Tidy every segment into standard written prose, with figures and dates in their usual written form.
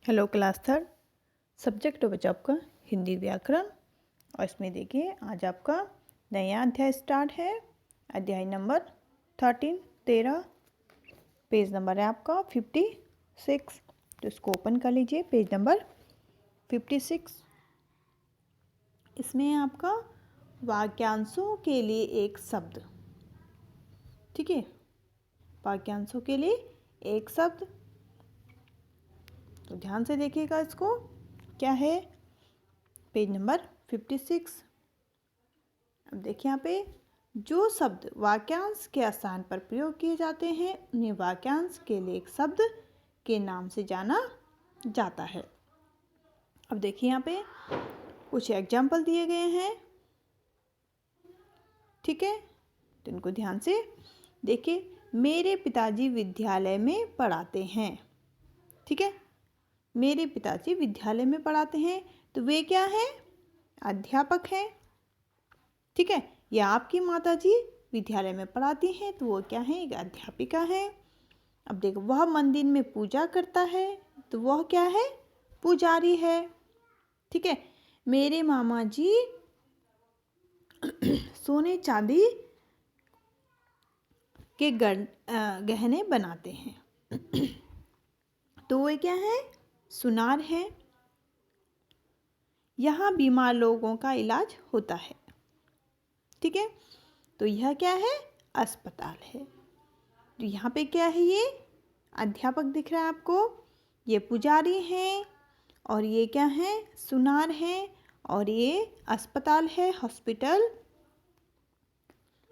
Hello class third. Subject हो बच्चा आपका हिंदी व्याकरण। और इसमें देखिए आज आपका नया अध्याय स्टार्ट है। अध्याय नंबर 13। पेज नंबर है आपका 56। तो इसको ओपन कर लीजिए। Page number 56। इसमें आपका वाक्यांशों के लिए एक शब्द, ठीक है। वाक्यांशों के लिए एक शब्द, तो ध्यान से देखिएगा इसको। क्या है? Page number 56। अब देखिए यहाँ पे जो शब्द वाक्यांश के स्थान पर प्रयोग किए जाते हैं उन्हें वाक्यांश के लिए एक शब्द के नाम से जाना जाता है। अब देखिए यहाँ पे कुछ एग्जाम्पल दिए गए हैं, ठीक है। तो इनको ध्यान से देखिए। मेरे पिताजी विद्यालय में पढ़ाते हैं, ठीक है। मेरे पिताजी विद्यालय में पढ़ाते हैं, तो वे क्या हैं? अध्यापक हैं, ठीक है। या आपकी माताजी विद्यालय में पढ़ाती हैं, तो वो क्या है? एक अध्यापिका है। अब देखो, वह मंदिर में पूजा करता है, तो वह क्या है? पुजारी है, ठीक है। मेरे मामा जी सोने चांदी के गहने बनाते हैं तो वे क्या है? सुनार है। यहाँ बीमार लोगों का इलाज होता है, ठीक है। तो यह क्या है? अस्पताल है। तो यहाँ पे क्या है? ये अध्यापक दिख रहा है आपको, ये पुजारी हैं, और ये क्या है? सुनार है, और ये अस्पताल है, हॉस्पिटल।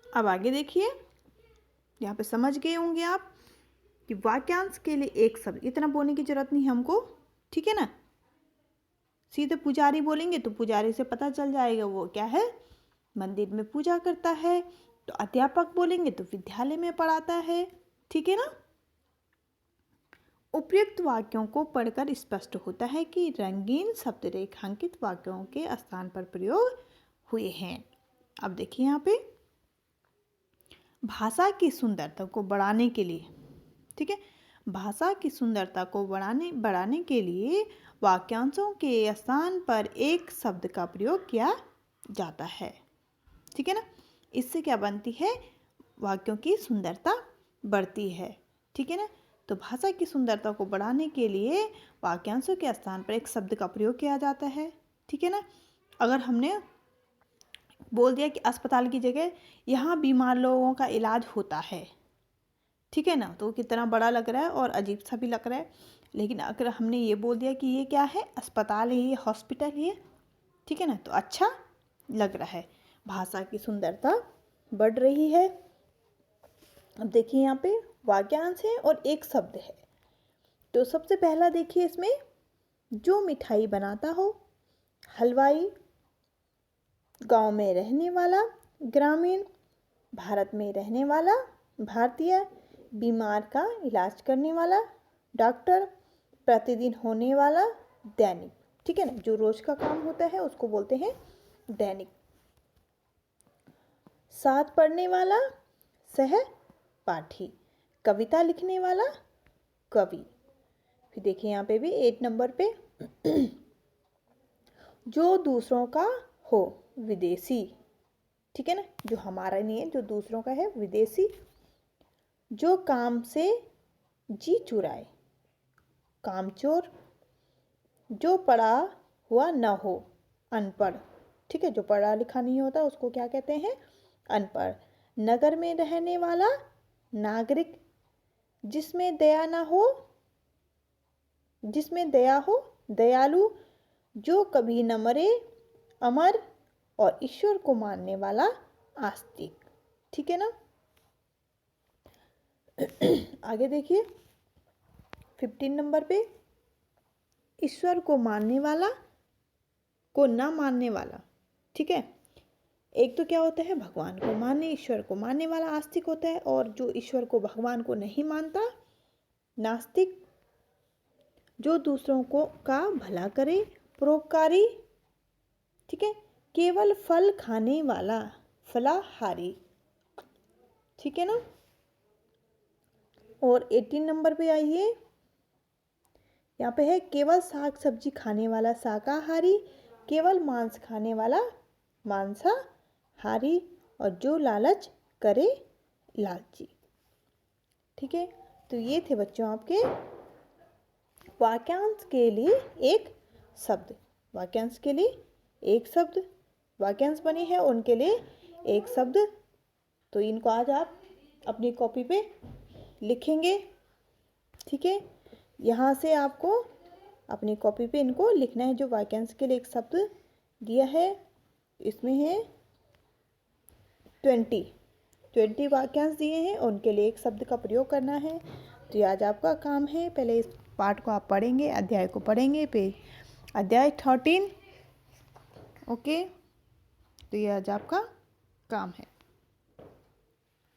अब आगे देखिए, यहाँ पे समझ गए होंगे आप कि वाक्यांश के लिए एक शब्द, इतना बोलने की जरूरत नहीं हमको, ठीक है ना। सीधे पुजारी बोलेंगे तो पुजारी से पता चल जाएगा वो क्या है? मंदिर में पूजा करता है। तो अध्यापक बोलेंगे तो विद्यालय में पढ़ाता है, ठीक है ना। उपयुक्त वाक्यों को पढ़कर स्पष्ट होता है कि रंगीन शब्द रेखांकित वाक्यों के स्थान पर प्रयोग हुए हैं। अब देखिए यहाँ पे भाषा की सुंदरता को बढ़ाने के लिए, ठीक है, भाषा की सुंदरता को बढ़ाने के लिए वाक्यांशों के स्थान पर एक शब्द का प्रयोग किया जाता है, ठीक है ना। इससे क्या बनती है? वाक्यों की सुंदरता बढ़ती है, ठीक है ना। तो भाषा की सुंदरता को बढ़ाने के लिए वाक्यांशों के स्थान पर एक शब्द का प्रयोग किया जाता है, ठीक है ना। अगर हमने बोल दिया कि अस्पताल की जगह यहाँ बीमार लोगों का इलाज होता है, ठीक है ना, तो कितना बड़ा लग रहा है और अजीब सा भी लग रहा है। लेकिन अगर हमने ये बोल दिया कि ये क्या है? अस्पताल है, ये हॉस्पिटल है, ठीक है ना, तो अच्छा लग रहा है। भाषा की सुंदरता बढ़ रही है। अब देखिए यहाँ पे वाक्यांश है और एक शब्द है। तो सबसे पहला देखिए इसमें, जो मिठाई बनाता हो, हलवाई, गांव में रहने वाला, ग्रामीण, भारत में रहने वाला, भारतीय, बीमार का इलाज करने वाला, डॉक्टर, प्रतिदिन होने वाला, दैनिक, ठीक है ना। जो रोज का काम होता है उसको बोलते हैं दैनिक। साथ पढ़ने वाला, सहपाठी, कविता लिखने वाला, कवि। फिर देखिए यहाँ पे भी 8 नंबर पे जो दूसरों का हो, विदेशी, ठीक है ना, जो हमारा नहीं है, जो दूसरों का है, विदेशी। जो काम से जी चुराए, कामचोर। जो पढ़ा हुआ न हो, अनपढ़, ठीक है। जो पढ़ा लिखा नहीं होता उसको क्या कहते हैं? अनपढ़। नगर में रहने वाला, नागरिक। जिसमें दया ना हो, जिसमें दया हो, दयालु। जो कभी न मरे, अमर। और ईश्वर को मानने वाला, आस्तिक, ठीक है ना। आगे देखिए 15 नंबर पे, ईश्वर को मानने वाला, को ना मानने वाला, ठीक है। एक तो क्या होता है? भगवान को मानने, ईश्वर को मानने वाला आस्तिक होता है, और जो ईश्वर को, भगवान को नहीं मानता, नास्तिक। जो दूसरों को का भला करे, परोपकारी, ठीक है। केवल फल खाने वाला, फलाहारी, ठीक है ना। और 18 नंबर पे आइए, यहाँ पे है केवल साग सब्जी खाने वाला शाकाहारी, केवल मांस खाने वाला मांसाहारी, और जो लालच करे लालची। ठीक है, तो ये थे बच्चों आपके वाक्यांश के लिए एक शब्द। वाक्यांश के लिए एक शब्द, वाक्यांश बने हैं उनके लिए एक शब्द। तो इनको आज आप अपनी कॉपी पे लिखेंगे। ठीक है, यहाँ से आपको अपनी कॉपी पे इनको लिखना है। जो वाक्यांश के लिए एक शब्द दिया है इसमें है 20 वाक्यांश दिए हैं, उनके लिए एक शब्द का प्रयोग करना है। तो ये आज आपका काम है। पहले इस पाठ को आप पढ़ेंगे, अध्याय को पढ़ेंगे, अध्याय 13। ओके, तो ये आज आपका काम है।